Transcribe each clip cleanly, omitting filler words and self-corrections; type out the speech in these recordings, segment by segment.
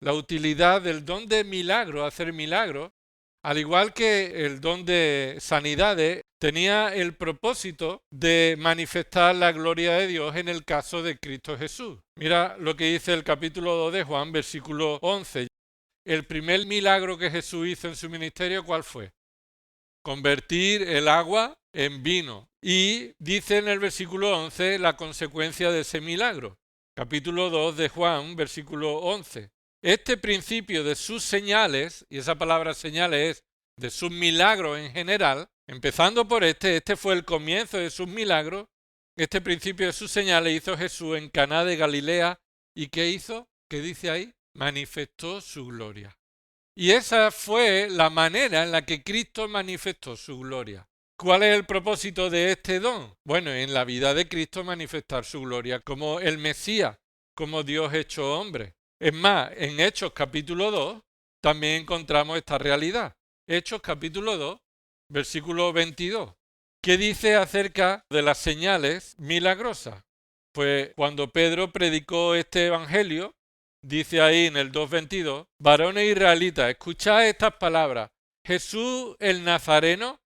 la utilidad del don de milagro, hacer milagros, al igual que el don de sanidades, tenía el propósito de manifestar la gloria de Dios en el caso de Cristo Jesús. Mira lo que dice el capítulo 2 de Juan, versículo 11. El primer milagro que Jesús hizo en su ministerio, ¿cuál fue? Convertir el agua en vino. Y dice en el versículo 11 la consecuencia de ese milagro. Capítulo 2 de Juan, versículo 11. Este principio de sus señales, y esa palabra señales es de sus milagros en general, empezando por este fue el comienzo de sus milagros, este principio de sus señales hizo Jesús en Caná de Galilea. ¿Y qué hizo? ¿Qué dice ahí? Manifestó su gloria. Y esa fue la manera en la que Cristo manifestó su gloria. ¿Cuál es el propósito de este don? Bueno, en la vida de Cristo manifestar su gloria como el Mesías, como Dios hecho hombre. Es más, en Hechos capítulo 2 también encontramos esta realidad. Hechos capítulo 2, versículo 22. ¿Qué dice acerca de las señales milagrosas? Pues cuando Pedro predicó este evangelio, dice ahí en el 2.22, varones israelitas, escuchad estas palabras. Jesús el Nazareno,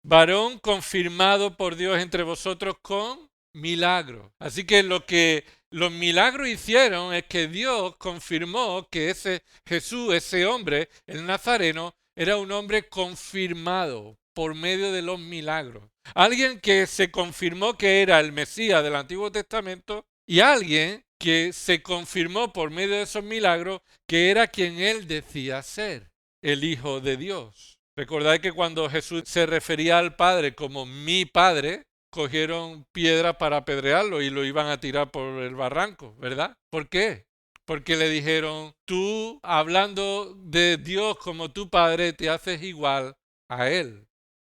varón confirmado por Dios entre vosotros con milagros. Así que lo que los milagros hicieron es que Dios confirmó que ese Jesús, ese hombre, el Nazareno, era un hombre confirmado por medio de los milagros. Alguien que se confirmó que era el Mesías del Antiguo Testamento y alguien que se confirmó por medio de esos milagros que era quien él decía ser, el Hijo de Dios. Recordad que cuando Jesús se refería al Padre como mi Padre, cogieron piedras para apedrearlo y lo iban a tirar por el barranco, ¿verdad? ¿Por qué? Porque le dijeron, tú hablando de Dios como tu Padre te haces igual a Él.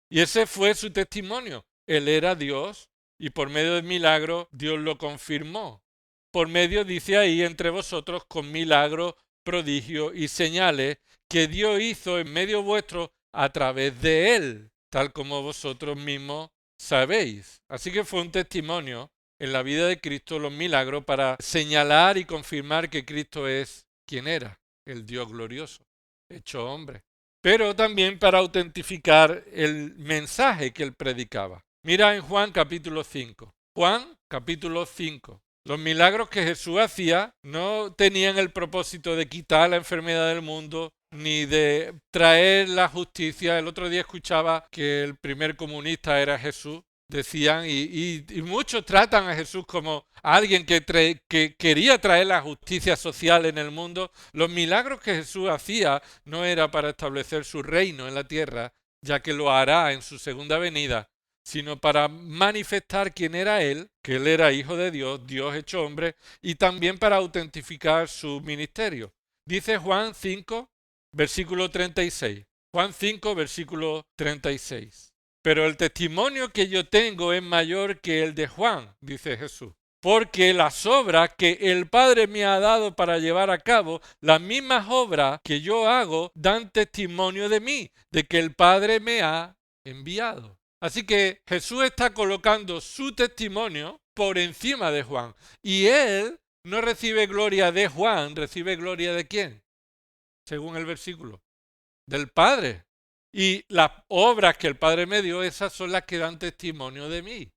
Y ese fue su testimonio. Él era Dios y por medio del milagro Dios lo confirmó. Por medio, dice ahí, entre vosotros con milagros, prodigios y señales que Dios hizo en medio vuestro a través de Él, tal como vosotros mismos sabéis. Así que fue un testimonio en la vida de Cristo los milagros para señalar y confirmar que Cristo es quien era, el Dios glorioso, hecho hombre. Pero también para autentificar el mensaje que él predicaba. Mira en Juan capítulo 5. Juan capítulo 5. Los milagros que Jesús hacía no tenían el propósito de quitar la enfermedad del mundo ni de traer la justicia. El otro día escuchaba que el primer comunista era Jesús, decían, y muchos tratan a Jesús como alguien que quería traer la justicia social en el mundo. Los milagros que Jesús hacía no era para establecer su reino en la tierra, ya que lo hará en su segunda venida, sino para manifestar quién era Él, que Él era Hijo de Dios, Dios hecho hombre, y también para autentificar su ministerio. Dice Juan 5, versículo 36. Juan 5, versículo 36. Pero el testimonio que yo tengo es mayor que el de Juan, dice Jesús. Porque las obras que el Padre me ha dado para llevar a cabo, las mismas obras que yo hago, dan testimonio de mí, de que el Padre me ha enviado. Así que Jesús está colocando su testimonio por encima de Juan. Y él no recibe gloria de Juan, recibe gloria de ¿quién? Según el versículo. Del Padre. Y las obras que el Padre me dio, esas son las que dan testimonio de mí.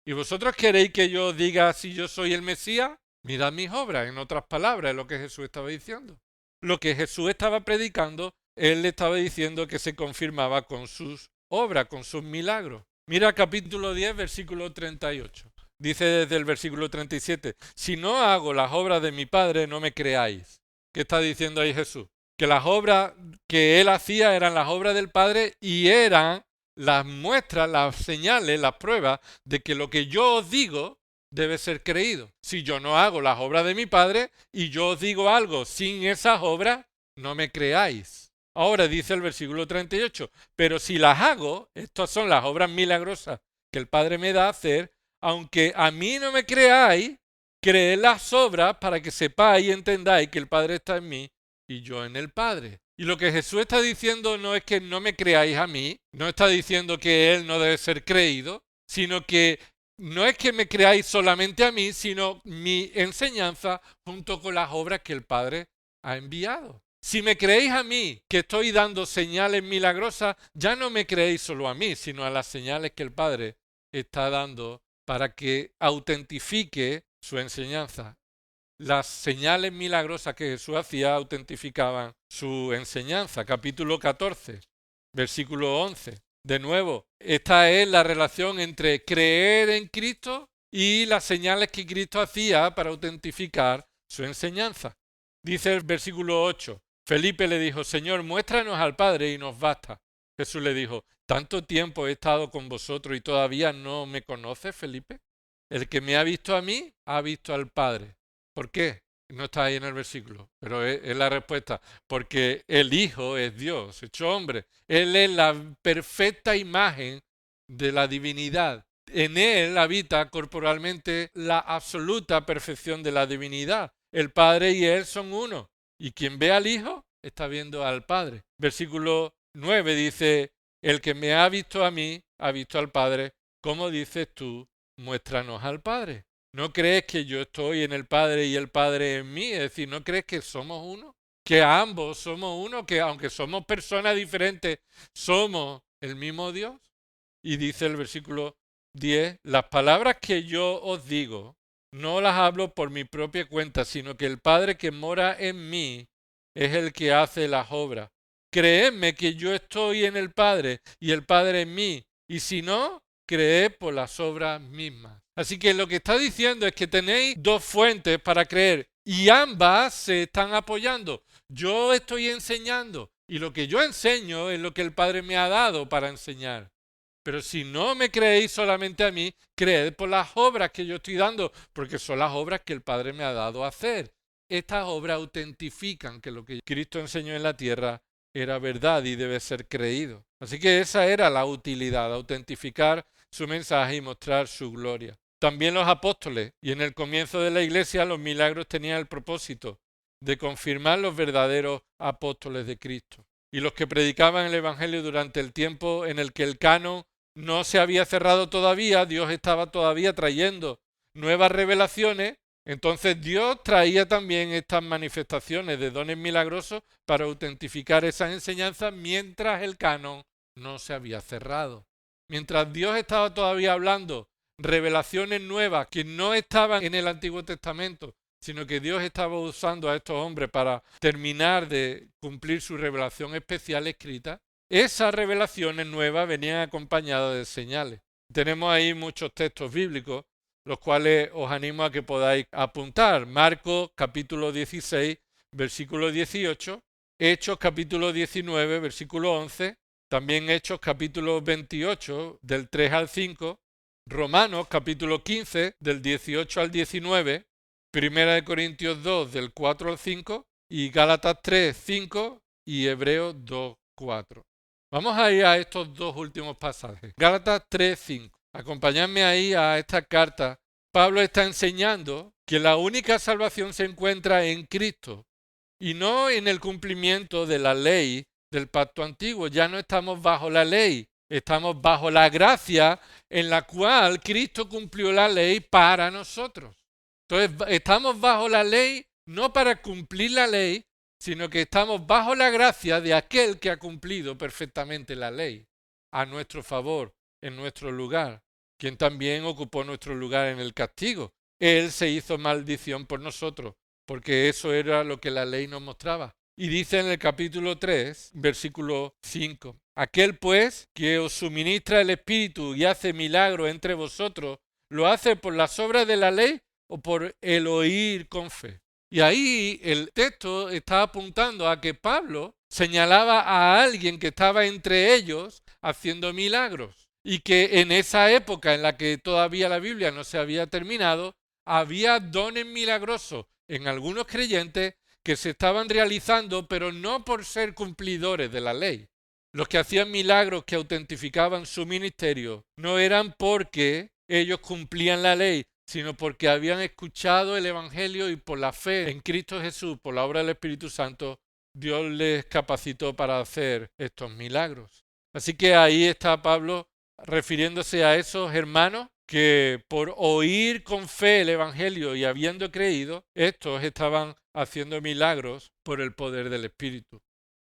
¿Y vosotros queréis que yo diga si yo soy el Mesías? Mirad mis obras, en otras palabras, es lo que Jesús estaba diciendo. Lo que Jesús estaba predicando, él le estaba diciendo que se confirmaba con sus obras, con sus milagros. Mira capítulo 10, versículo 38. Dice desde el versículo 37, si no hago las obras de mi Padre, no me creáis. ¿Qué está diciendo ahí Jesús? Que las obras que él hacía eran las obras del Padre y eran las muestras, las señales, las pruebas de que lo que yo os digo debe ser creído. Si yo no hago las obras de mi Padre y yo os digo algo sin esas obras, no me creáis. Ahora dice el versículo 38, pero si las hago, estas son las obras milagrosas que el Padre me da a hacer, aunque a mí no me creáis, creed las obras para que sepáis y entendáis que el Padre está en mí y yo en el Padre. Y lo que Jesús está diciendo no es que no me creáis a mí, no está diciendo que Él no debe ser creído, sino que no es que me creáis solamente a mí, sino mi enseñanza junto con las obras que el Padre ha enviado. Si me creéis a mí, que estoy dando señales milagrosas, ya no me creéis solo a mí, sino a las señales que el Padre está dando para que autentifique su enseñanza. Las señales milagrosas que Jesús hacía autentificaban su enseñanza. Capítulo 14, versículo 11. De nuevo, esta es la relación entre creer en Cristo y las señales que Cristo hacía para autentificar su enseñanza. Dice el versículo 8, Felipe le dijo, Señor, muéstranos al Padre y nos basta. Jesús le dijo, ¿tanto tiempo he estado con vosotros y todavía no me conoces, Felipe? El que me ha visto a mí, ha visto al Padre. ¿Por qué? No está ahí en el versículo, pero es la respuesta. Porque el Hijo es Dios, hecho hombre. Él es la perfecta imagen de la divinidad. En Él habita corporalmente la absoluta perfección de la divinidad. El Padre y Él son uno. Y quien ve al Hijo está viendo al Padre. Versículo 9 dice, el que me ha visto a mí, ha visto al Padre. ¿Cómo dices tú? Muéstranos al Padre. ¿No crees que yo estoy en el Padre y el Padre en mí? Es decir, ¿no crees que somos uno? Que ambos somos uno, que aunque somos personas diferentes, somos el mismo Dios. Y dice el versículo 10, las palabras que yo os digo, no las hablo por mi propia cuenta, sino que el Padre que mora en mí es el que hace las obras. Creedme que yo estoy en el Padre y el Padre en mí, y si no, creed por las obras mismas. Así que lo que está diciendo es que tenéis dos fuentes para creer y ambas se están apoyando. Yo estoy enseñando y lo que yo enseño es lo que el Padre me ha dado para enseñar. Pero si no me creéis solamente a mí, creed por las obras que yo estoy dando, porque son las obras que el Padre me ha dado a hacer. Estas obras autentifican que lo que Cristo enseñó en la tierra era verdad y debe ser creído. Así que esa era la utilidad, autentificar su mensaje y mostrar su gloria. También los apóstoles, y en el comienzo de la iglesia los milagros tenían el propósito de confirmar los verdaderos apóstoles de Cristo. Y los que predicaban el Evangelio durante el tiempo en el que el canon no se había cerrado todavía, Dios estaba todavía trayendo nuevas revelaciones, entonces Dios traía también estas manifestaciones de dones milagrosos para autentificar esas enseñanzas mientras el canon no se había cerrado. Mientras Dios estaba todavía hablando revelaciones nuevas que no estaban en el Antiguo Testamento, sino que Dios estaba usando a estos hombres para terminar de cumplir su revelación especial escrita, esas revelaciones nuevas venían acompañadas de señales. Tenemos ahí muchos textos bíblicos, los cuales os animo a que podáis apuntar. Marcos capítulo 16, versículo 18, Hechos capítulo 19, versículo 11, también Hechos capítulo 28, del 3 al 5, Romanos capítulo 15, del 18 al 19, Primera de Corintios 2, del 4 al 5, y Gálatas 3, 5 y Hebreos 2, 4. Vamos a ir a estos dos últimos pasajes. Gálatas 3, 5. Acompañadme ahí a esta carta. Pablo está enseñando que la única salvación se encuentra en Cristo y no en el cumplimiento de la ley del pacto antiguo. Ya no estamos bajo la ley, estamos bajo la gracia en la cual Cristo cumplió la ley para nosotros. Entonces estamos bajo la ley no para cumplir la ley, sino que estamos bajo la gracia de aquel que ha cumplido perfectamente la ley a nuestro favor, en nuestro lugar, quien también ocupó nuestro lugar en el castigo. Él se hizo maldición por nosotros, porque eso era lo que la ley nos mostraba. Y dice en el capítulo 3, versículo 5, aquel pues que os suministra el Espíritu y hace milagros entre vosotros, ¿lo hace por las obras de la ley o por el oír con fe? Y ahí el texto está apuntando a que Pablo señalaba a alguien que estaba entre ellos haciendo milagros y que en esa época en la que todavía la Biblia no se había terminado, había dones milagrosos en algunos creyentes que se estaban realizando, pero no por ser cumplidores de la ley. Los que hacían milagros que autentificaban su ministerio no eran porque ellos cumplían la ley, sino porque habían escuchado el Evangelio y por la fe en Cristo Jesús, por la obra del Espíritu Santo, Dios les capacitó para hacer estos milagros. Así que ahí está Pablo refiriéndose a esos hermanos que por oír con fe el Evangelio y habiendo creído, estos estaban haciendo milagros por el poder del Espíritu.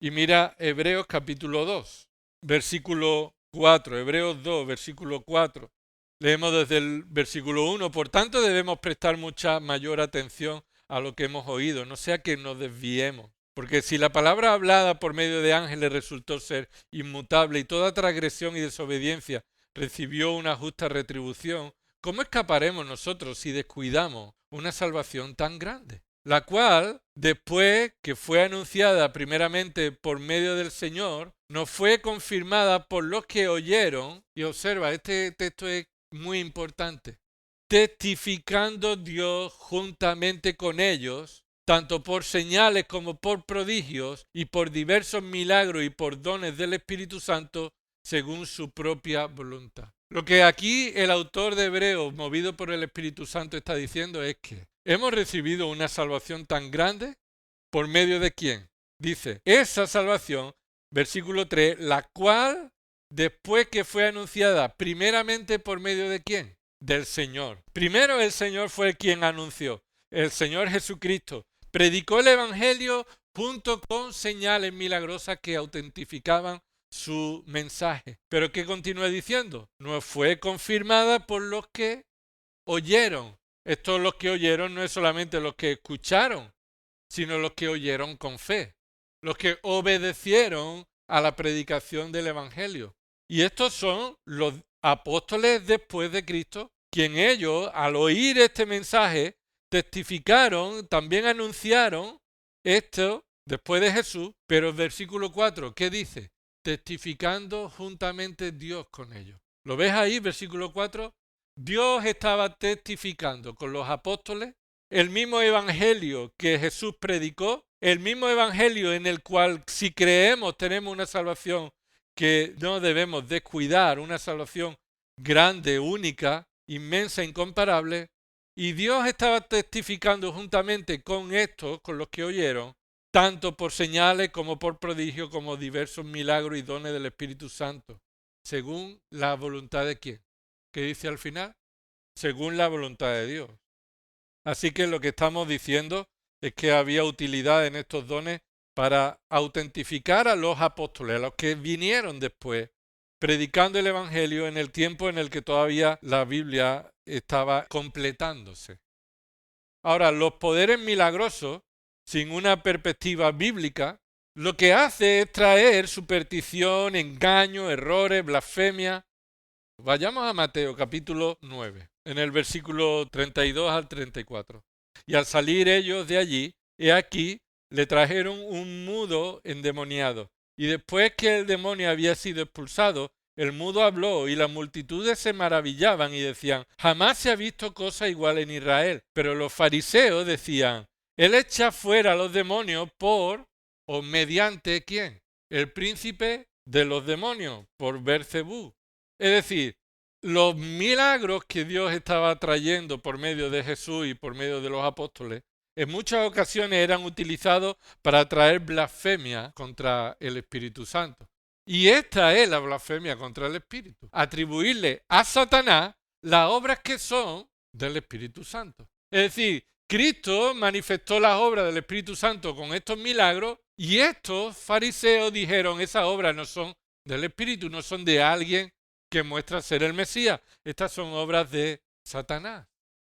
Y mira Hebreos capítulo 2, versículo 4, Hebreos 2, versículo 4. Leemos desde el versículo 1, por tanto debemos prestar mucha mayor atención a lo que hemos oído, no sea que nos desviemos. Porque si la palabra hablada por medio de ángeles resultó ser inmutable y toda transgresión y desobediencia recibió una justa retribución, ¿cómo escaparemos nosotros si descuidamos una salvación tan grande? La cual, después que fue anunciada primeramente por medio del Señor, nos fue confirmada por los que oyeron, y observa, este texto es muy importante, testificando Dios juntamente con ellos, tanto por señales como por prodigios y por diversos milagros y por dones del Espíritu Santo, según su propia voluntad. Lo que aquí el autor de Hebreos, movido por el Espíritu Santo, está diciendo es que hemos recibido una salvación tan grande, ¿por medio de quién? Dice, esa salvación, versículo 3, la cual, después que fue anunciada primeramente por medio de quién? Del Señor. Primero el Señor fue quien anunció. El Señor Jesucristo predicó el Evangelio junto con señales milagrosas que autentificaban su mensaje. Pero ¿qué continúa diciendo? No fue confirmada por los que oyeron. Estos los que oyeron no es solamente los que escucharon, sino los que oyeron con fe, los que obedecieron a la predicación del Evangelio. Y estos son los apóstoles después de Cristo, quien ellos, al oír este mensaje, testificaron, también anunciaron esto después de Jesús, pero el versículo 4, ¿qué dice? Testificando juntamente Dios con ellos. ¿Lo ves ahí, versículo 4? Dios estaba testificando con los apóstoles el mismo evangelio que Jesús predicó, el mismo evangelio en el cual si creemos tenemos una salvación que no debemos descuidar, una salvación grande, única, inmensa, incomparable, y Dios estaba testificando juntamente con estos, con los que oyeron, tanto por señales como por prodigios, como diversos milagros y dones del Espíritu Santo, según la voluntad de quién. ¿Qué dice al final? Según la voluntad de Dios. Así que lo que estamos diciendo es que había utilidad en estos dones para autentificar a los apóstoles, a los que vinieron después, predicando el Evangelio en el tiempo en el que todavía la Biblia estaba completándose. Ahora, los poderes milagrosos, sin una perspectiva bíblica, lo que hace es traer superstición, engaño, errores, blasfemia. Vayamos a Mateo capítulo 9, en el versículo 32 al 34. Y al salir ellos de allí, he aquí, le trajeron un mudo endemoniado. Y después que el demonio había sido expulsado, el mudo habló y las multitudes se maravillaban y decían, jamás se ha visto cosa igual en Israel. Pero los fariseos decían, él echa fuera a los demonios por o mediante ¿quién? El príncipe de los demonios, por Beelzebú. Es decir, los milagros que Dios estaba trayendo por medio de Jesús y por medio de los apóstoles, en muchas ocasiones eran utilizados para traer blasfemia contra el Espíritu Santo. Y esta es la blasfemia contra el Espíritu. Atribuirle a Satanás las obras que son del Espíritu Santo. Es decir, Cristo manifestó las obras del Espíritu Santo con estos milagros y estos fariseos dijeron, esas obras no son del Espíritu, no son de alguien que muestra ser el Mesías. Estas son obras de Satanás.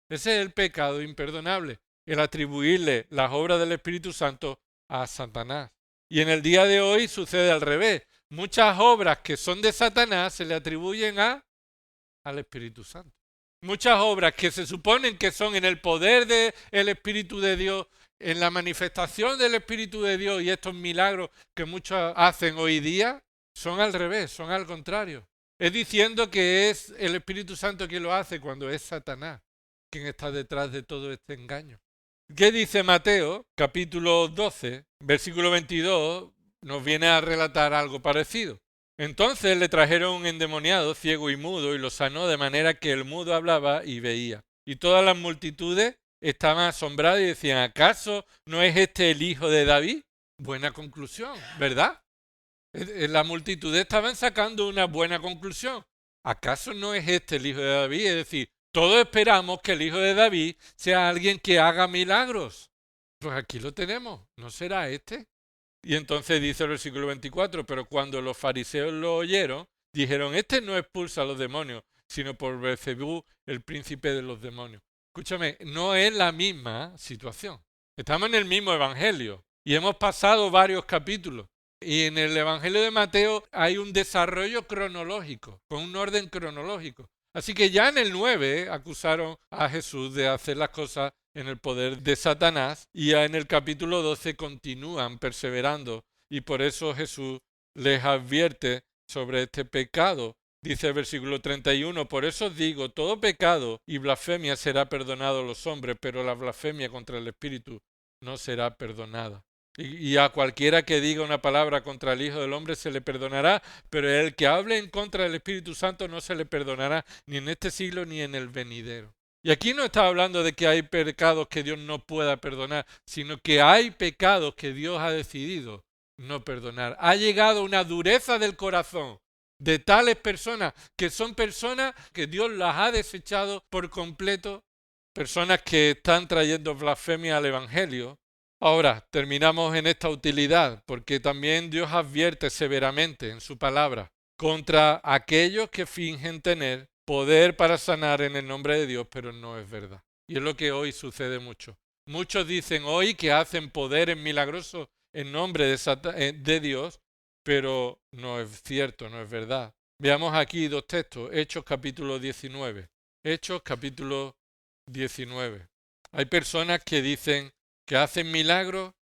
Ese es el pecado imperdonable, el atribuirle las obras del Espíritu Santo a Satanás. Y en el día de hoy sucede al revés. Muchas obras que son de Satanás se le atribuyen al Espíritu Santo. Muchas obras que se suponen que son en el poder del Espíritu de Dios, en la manifestación del Espíritu de Dios y estos milagros que muchos hacen hoy día, son al revés, son al contrario. Es diciendo que es el Espíritu Santo quien lo hace cuando es Satanás quien está detrás de todo este engaño. ¿Qué dice Mateo, capítulo 12, versículo 22? Nos viene a relatar algo parecido. Entonces le trajeron un endemoniado, ciego y mudo, y lo sanó de manera que el mudo hablaba y veía. Y todas las multitudes estaban asombradas y decían, ¿acaso no es este el hijo de David? Buena conclusión, ¿verdad? La multitud estaban sacando una buena conclusión. ¿Acaso no es este el hijo de David? Es decir, todos esperamos que el hijo de David sea alguien que haga milagros. Pues aquí lo tenemos, ¿no será este? Y entonces dice el versículo 24, pero cuando los fariseos lo oyeron, dijeron, este no expulsa a los demonios, sino por Beelzebú, el príncipe de los demonios. Escúchame, no es la misma situación. Estamos en el mismo evangelio y hemos pasado varios capítulos. Y en el evangelio de Mateo hay un desarrollo cronológico, con un orden cronológico. Así que ya en el 9 acusaron a Jesús de hacer las cosas en el poder de Satanás y ya en el capítulo 12 continúan perseverando y por eso Jesús les advierte sobre este pecado. Dice el versículo 31, por eso os digo, todo pecado y blasfemia será perdonado a los hombres, pero la blasfemia contra el Espíritu no será perdonada. Y a cualquiera que diga una palabra contra el Hijo del Hombre se le perdonará, pero el que hable en contra del Espíritu Santo no se le perdonará ni en este siglo ni en el venidero. Y aquí no está hablando de que hay pecados que Dios no pueda perdonar, sino que hay pecados que Dios ha decidido no perdonar. Ha llegado una dureza del corazón de tales personas que son personas que Dios las ha desechado por completo, personas que están trayendo blasfemia al Evangelio. Ahora, terminamos en esta utilidad, porque también Dios advierte severamente en su palabra contra aquellos que fingen tener poder para sanar en el nombre de Dios, pero no es verdad. Y es lo que hoy sucede mucho. Muchos dicen hoy que hacen poderes milagrosos en nombre de Dios, pero no es cierto, no es verdad. Veamos aquí dos textos, Hechos capítulo 19. Hechos capítulo 19. Hay personas que dicen que hacen milagros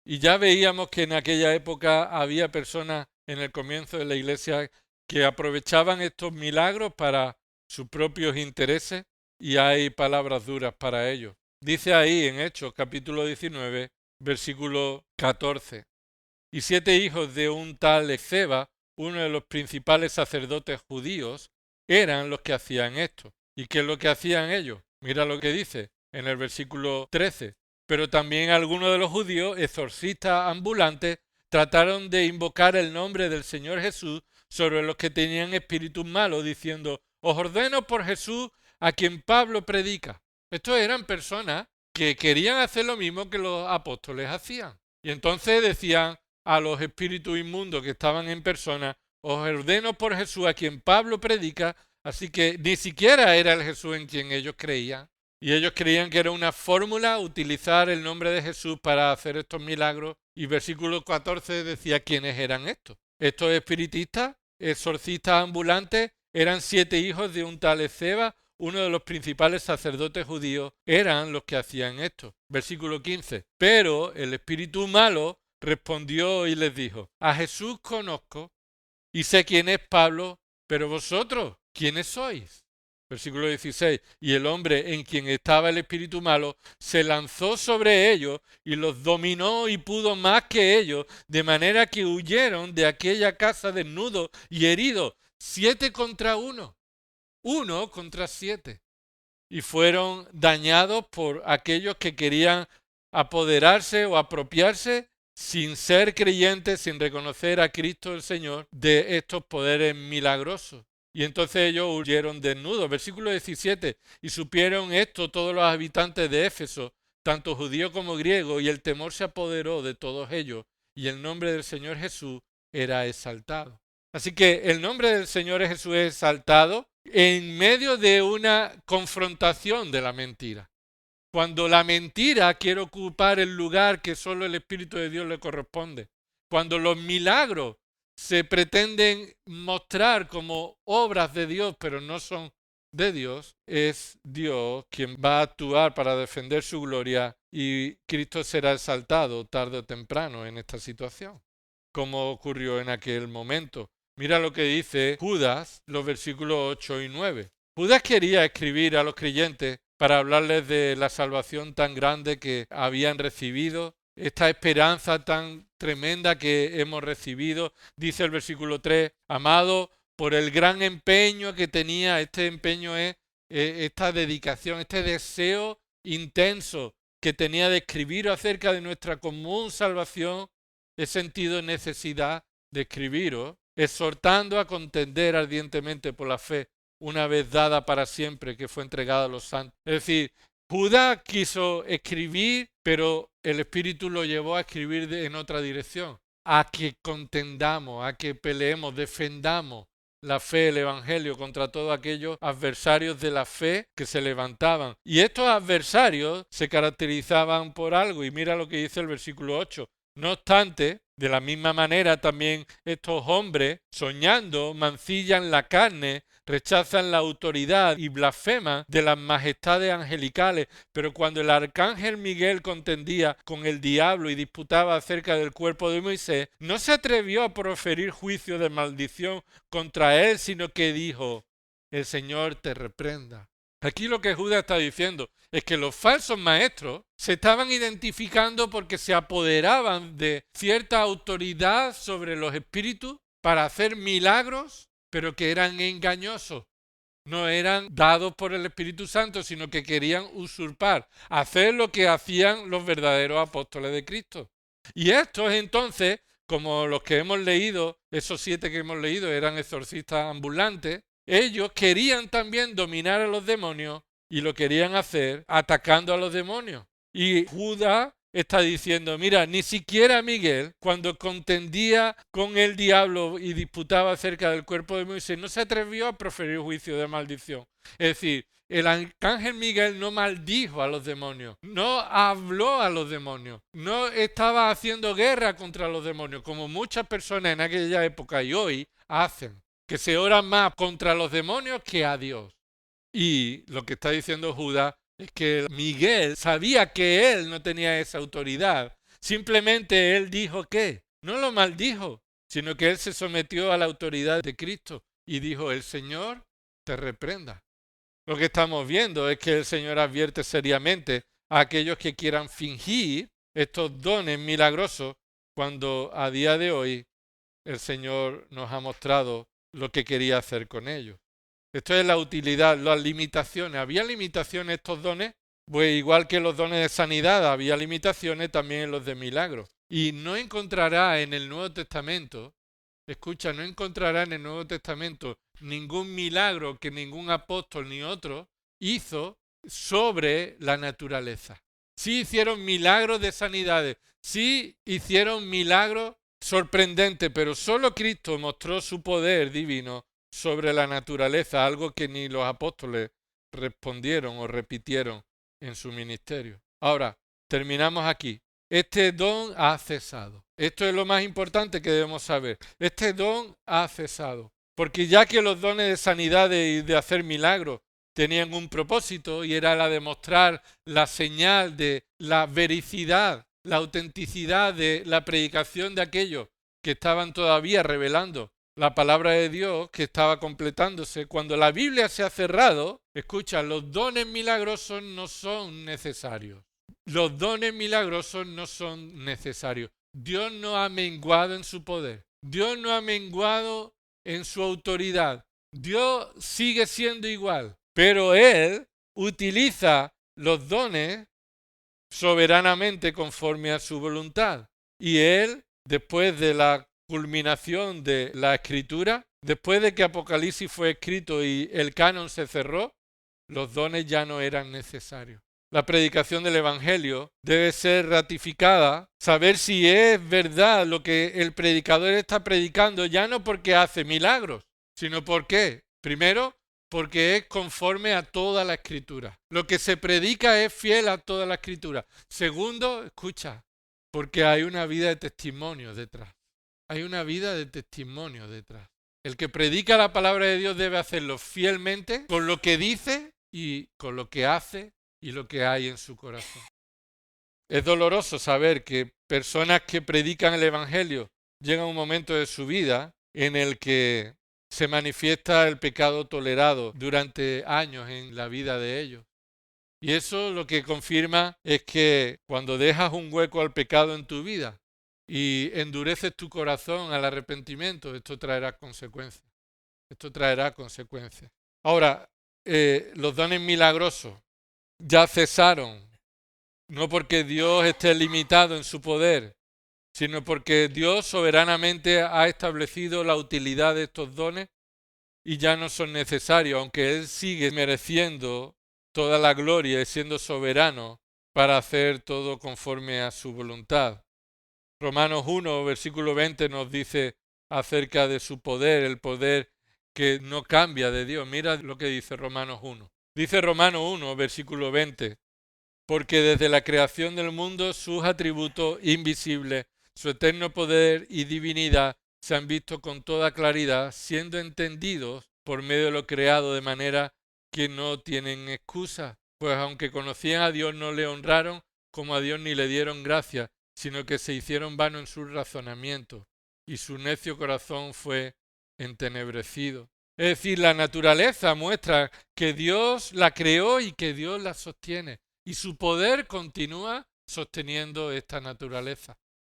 y ya veíamos que en aquella época había personas en el comienzo de la iglesia que aprovechaban estos milagros para sus propios intereses y hay palabras duras para ellos. Dice ahí en Hechos capítulo 19 versículo 14, y 7 hijos de un tal Esceva, uno de los principales sacerdotes judíos, eran los que hacían esto. ¿Y qué es lo que hacían ellos? Mira lo que dice en el versículo 13. Pero también algunos de los judíos, exorcistas ambulantes, trataron de invocar el nombre del Señor Jesús sobre los que tenían espíritus malos, diciendo, os ordeno por Jesús a quien Pablo predica. Estos eran personas que querían hacer lo mismo que los apóstoles hacían. Y entonces decían a los espíritus inmundos que estaban en persona, os ordeno por Jesús a quien Pablo predica, así que ni siquiera era el Jesús en quien ellos creían. Y ellos creían que era una fórmula utilizar el nombre de Jesús para hacer estos milagros. Y versículo 14 decía quiénes eran estos. Estos espiritistas, exorcistas ambulantes, eran 7 hijos de un tal Esceva, uno de los principales sacerdotes judíos, eran los que hacían esto. Versículo 15. Pero el espíritu malo respondió y les dijo, a Jesús conozco y sé quién es Pablo, pero vosotros, ¿quiénes sois? Versículo 16. Y el hombre en quien estaba el espíritu malo se lanzó sobre ellos y los dominó y pudo más que ellos, de manera que huyeron de aquella casa desnudos y heridos, 7 contra 1, 1 contra 7. Y fueron dañados por aquellos que querían apoderarse o apropiarse sin ser creyentes, sin reconocer a Cristo el Señor, de estos poderes milagrosos. Y entonces ellos huyeron desnudos. Versículo 17. Y supieron esto todos los habitantes de Éfeso, tanto judíos como griegos, y el temor se apoderó de todos ellos, y el nombre del Señor Jesús era exaltado. Así que el nombre del Señor Jesús es exaltado en medio de una confrontación de la mentira. Cuando la mentira quiere ocupar el lugar que solo el Espíritu de Dios le corresponde. Cuando los milagros se pretenden mostrar como obras de Dios, pero no son de Dios, es Dios quien va a actuar para defender su gloria y Cristo será exaltado tarde o temprano en esta situación, como ocurrió en aquel momento. Mira lo que dice Judas, los versículos 8 y 9. Judas quería escribir a los creyentes para hablarles de la salvación tan grande que habían recibido, esta esperanza tan tremenda que hemos recibido. Dice el versículo 3, amado, por el gran empeño que tenía, este empeño es esta dedicación, este deseo intenso que tenía de escribir acerca de nuestra común salvación, he sentido necesidad de escribiros, exhortando a contender ardientemente por la fe una vez dada para siempre, que fue entregada a los santos. Es decir, Judas quiso escribir, pero el Espíritu lo llevó a escribir en otra dirección, a que contendamos, a que peleemos, defendamos la fe, el Evangelio, contra todos aquellos adversarios de la fe que se levantaban. Y estos adversarios se caracterizaban por algo, y mira lo que dice el versículo 8. No obstante, de la misma manera también estos hombres, soñando, mancillan la carne, rechazan la autoridad y blasfeman de las majestades angelicales. Pero cuando el arcángel Miguel contendía con el diablo y disputaba acerca del cuerpo de Moisés, no se atrevió a proferir juicio de maldición contra él, sino que dijo: el Señor te reprenda. Aquí lo que Judas está diciendo es que los falsos maestros se estaban identificando porque se apoderaban de cierta autoridad sobre los espíritus para hacer milagros, pero que eran engañosos. No eran dados por el Espíritu Santo, sino que querían usurpar, hacer lo que hacían los verdaderos apóstoles de Cristo. Y estos entonces, como los que hemos leído, esos 7 que hemos leído eran exorcistas ambulantes, ellos querían también dominar a los demonios y lo querían hacer atacando a los demonios. Y Judas está diciendo: mira, ni siquiera Miguel, cuando contendía con el diablo y disputaba acerca del cuerpo de Moisés, no se atrevió a proferir juicio de maldición. Es decir, el arcángel Miguel no maldijo a los demonios, no habló a los demonios, no estaba haciendo guerra contra los demonios, como muchas personas en aquella época y hoy hacen, que se oran más contra los demonios que a Dios. Y lo que está diciendo Judas es que Miguel sabía que él no tenía esa autoridad. Simplemente él dijo que no lo maldijo, sino que él se sometió a la autoridad de Cristo y dijo: el Señor te reprenda. Lo que estamos viendo es que el Señor advierte seriamente a aquellos que quieran fingir estos dones milagrosos, cuando a día de hoy el Señor nos ha mostrado lo que quería hacer con ellos. Esto es la utilidad, las limitaciones. ¿Había limitaciones en estos dones? Pues igual que los dones de sanidad, había limitaciones también en los de milagros. Y no encontrará en el Nuevo Testamento, escucha, no encontrará en el Nuevo Testamento ningún milagro que ningún apóstol ni otro hizo sobre la naturaleza. Sí hicieron milagros de sanidades, sí hicieron milagros sorprendentes, pero solo Cristo mostró su poder divino sobre la naturaleza, algo que ni los apóstoles respondieron o repitieron en su ministerio. Ahora, terminamos aquí. Este don ha cesado. Esto es lo más importante que debemos saber. Este don ha cesado. Porque ya que los dones de sanidad y de hacer milagros tenían un propósito, y era la de mostrar la señal de la vericidad, la autenticidad de la predicación de aquellos que estaban todavía revelando la palabra de Dios, que estaba completándose. Cuando la Biblia se ha cerrado, escucha, los dones milagrosos no son necesarios. Los dones milagrosos no son necesarios. Dios no ha menguado en su poder. Dios no ha menguado en su autoridad. Dios sigue siendo igual, pero Él utiliza los dones soberanamente conforme a su voluntad. Y Él, después de la culminación de la escritura, después de que Apocalipsis fue escrito y el canon se cerró, los dones ya no eran necesarios. La predicación del Evangelio debe ser ratificada, saber si es verdad lo que el predicador está predicando, ya no porque hace milagros, sino porque, primero, porque es conforme a toda la escritura. Lo que se predica es fiel a toda la escritura. Segundo, escucha, porque hay una vida de testimonio detrás. Hay una vida de testimonio detrás. El que predica la palabra de Dios debe hacerlo fielmente, con lo que dice y con lo que hace y lo que hay en su corazón. Es doloroso saber que personas que predican el Evangelio llegan a un momento de su vida en el que se manifiesta el pecado tolerado durante años en la vida de ellos. Y eso lo que confirma es que cuando dejas un hueco al pecado en tu vida y endureces tu corazón al arrepentimiento, esto traerá consecuencias. Esto traerá consecuencias. Ahora, los dones milagrosos ya cesaron, no porque Dios esté limitado en su poder, sino porque Dios soberanamente ha establecido la utilidad de estos dones y ya no son necesarios, aunque Él sigue mereciendo toda la gloria y siendo soberano para hacer todo conforme a su voluntad. Romanos 1, versículo 20 nos dice acerca de su poder, el poder que no cambia de Dios. Mira lo que dice Romanos 1. Dice Romanos 1, versículo 20, porque desde la creación del mundo sus atributos invisibles, su eterno poder y divinidad se han visto con toda claridad, siendo entendidos por medio de lo creado, de manera que no tienen excusa, pues aunque conocían a Dios no le honraron como a Dios ni le dieron gracias, sino que se hicieron vanos en sus razonamientos, y su necio corazón fue entenebrecido. Es decir, la naturaleza muestra que Dios la creó y que Dios la sostiene, y su poder continúa sosteniendo esta naturaleza.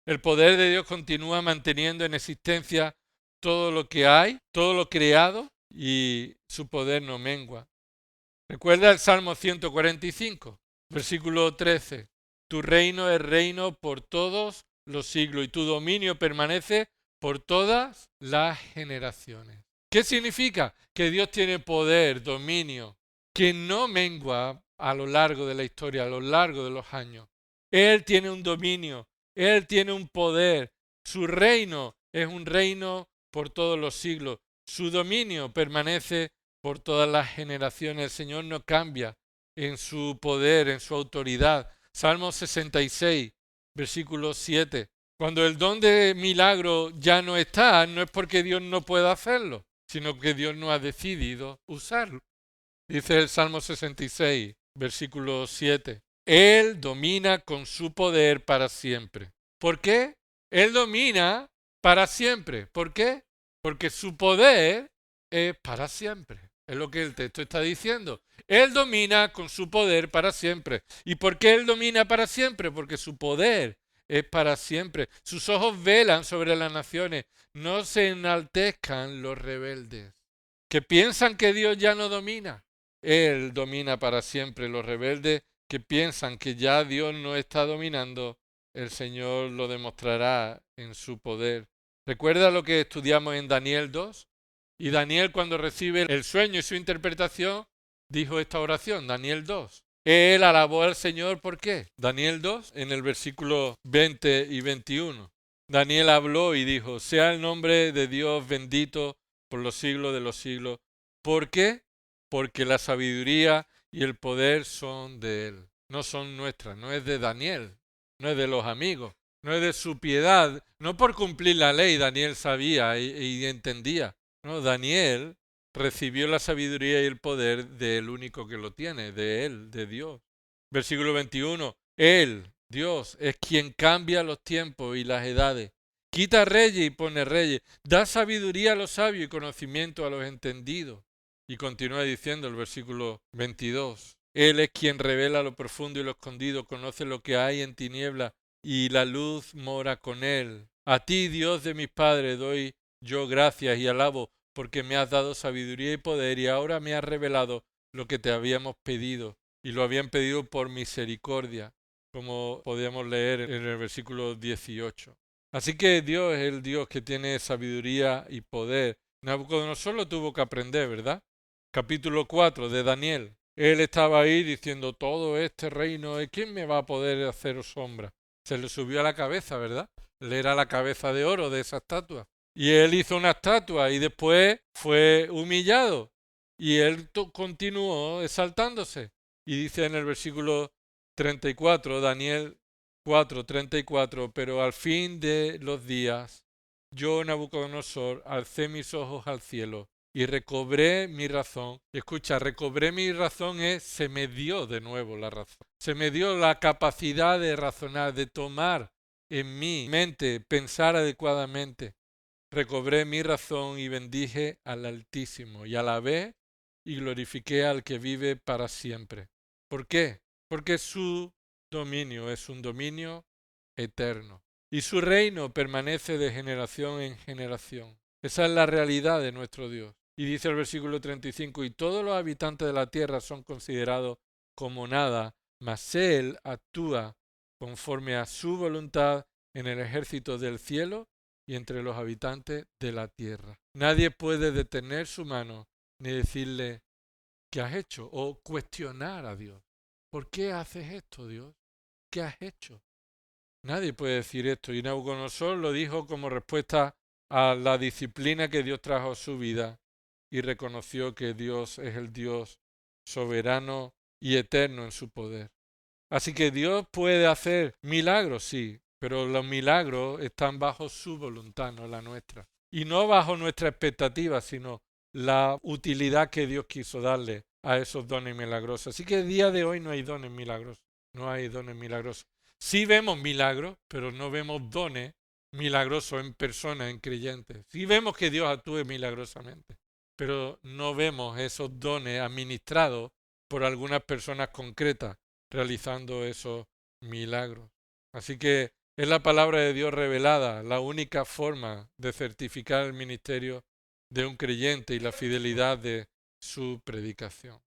El poder de Dios continúa manteniendo en existencia todo lo que hay, todo lo creado, y su poder no mengua. Recuerda el Salmo 145, versículo 13. Tu reino es reino por todos los siglos y tu dominio permanece por todas las generaciones. ¿Qué significa? Que Dios tiene poder, dominio, que no mengua a lo largo de la historia, a lo largo de los años. Él tiene un dominio, Él tiene un poder. Su reino es un reino por todos los siglos. Su dominio permanece por todas las generaciones. El Señor no cambia en su poder, en su autoridad. Salmo 66, versículo 7. Cuando el don de milagro ya no está, no es porque Dios no pueda hacerlo, sino que Dios no ha decidido usarlo. Dice el Salmo 66, versículo 7. Él domina con su poder para siempre. ¿Por qué? Él domina para siempre. ¿Por qué? Porque su poder es para siempre. Es lo que el texto está diciendo. Él domina con su poder para siempre. ¿Y por qué Él domina para siempre? Porque su poder es para siempre. Sus ojos velan sobre las naciones. No se enaltezcan los rebeldes, que piensan que Dios ya no domina. Él domina para siempre. Los rebeldes que piensan que ya Dios no está dominando, el Señor lo demostrará en su poder. ¿Recuerda lo que estudiamos en Daniel 2? Y Daniel, cuando recibe el sueño y su interpretación, dijo esta oración, Daniel 2. Él alabó al Señor, ¿por qué? Daniel 2, en el versículo 20 y 21. Daniel habló y dijo, sea el nombre de Dios bendito por los siglos de los siglos. ¿Por qué? Porque la sabiduría y el poder son de Él, no son nuestras, no es de Daniel, no es de los amigos, no es de su piedad, no por cumplir la ley Daniel sabía y entendía. No, Daniel recibió la sabiduría y el poder del único que lo tiene, de Él, de Dios. Versículo 21. Él, Dios, es quien cambia los tiempos y las edades. Quita reyes y pone reyes. Da sabiduría a los sabios y conocimiento a los entendidos. Y continúa diciendo el versículo 22. Él es quien revela lo profundo y lo escondido, conoce lo que hay en tinieblas y la luz mora con él. A ti, Dios de mis padres, doy yo gracias y alabo porque me has dado sabiduría y poder y ahora me has revelado lo que te habíamos pedido y lo habían pedido por misericordia, como podíamos leer en el versículo 18. Así que Dios es el Dios que tiene sabiduría y poder. Nabucodonosor lo tuvo que aprender, ¿verdad? Capítulo 4 de Daniel. Él estaba ahí diciendo, todo este reino, ¿quién me va a poder hacer sombra? Se le subió a la cabeza, ¿verdad? Él era la cabeza de oro de esa estatua. Y él hizo una estatua y después fue humillado. Y él continuó exaltándose. Y dice en el versículo 34, Daniel 4:34, pero al fin de los días, yo, Nabucodonosor, alcé mis ojos al cielo y recobré mi razón. Escucha, recobré mi razón se me dio de nuevo la razón. Se me dio la capacidad de razonar, de tomar en mi mente, pensar adecuadamente. Recobré mi razón y bendije al Altísimo y alabé y glorifiqué al que vive para siempre. ¿Por qué? Porque su dominio es un dominio eterno y su reino permanece de generación en generación. Esa es la realidad de nuestro Dios. Y dice el versículo 35, y todos los habitantes de la tierra son considerados como nada, mas Él actúa conforme a su voluntad en el ejército del cielo y entre los habitantes de la tierra. Nadie puede detener su mano ni decirle ¿qué has hecho? O cuestionar a Dios. ¿Por qué haces esto, Dios? ¿Qué has hecho? Nadie puede decir esto. Y Nabucodonosor lo dijo como respuesta a la disciplina que Dios trajo a su vida y reconoció que Dios es el Dios soberano y eterno en su poder. Así que Dios puede hacer milagros, sí, pero los milagros están bajo su voluntad, no la nuestra. Y no bajo nuestra expectativa, sino la utilidad que Dios quiso darle a esos dones milagrosos. Así que el día de hoy no hay dones milagrosos, no hay dones milagrosos. Sí vemos milagros, pero no vemos dones milagrosos en personas, en creyentes. Sí vemos que Dios actúe milagrosamente, pero no vemos esos dones administrados por algunas personas concretas realizando esos milagros. Así que es la palabra de Dios revelada, la única forma de certificar el ministerio de un creyente y la fidelidad de su predicación.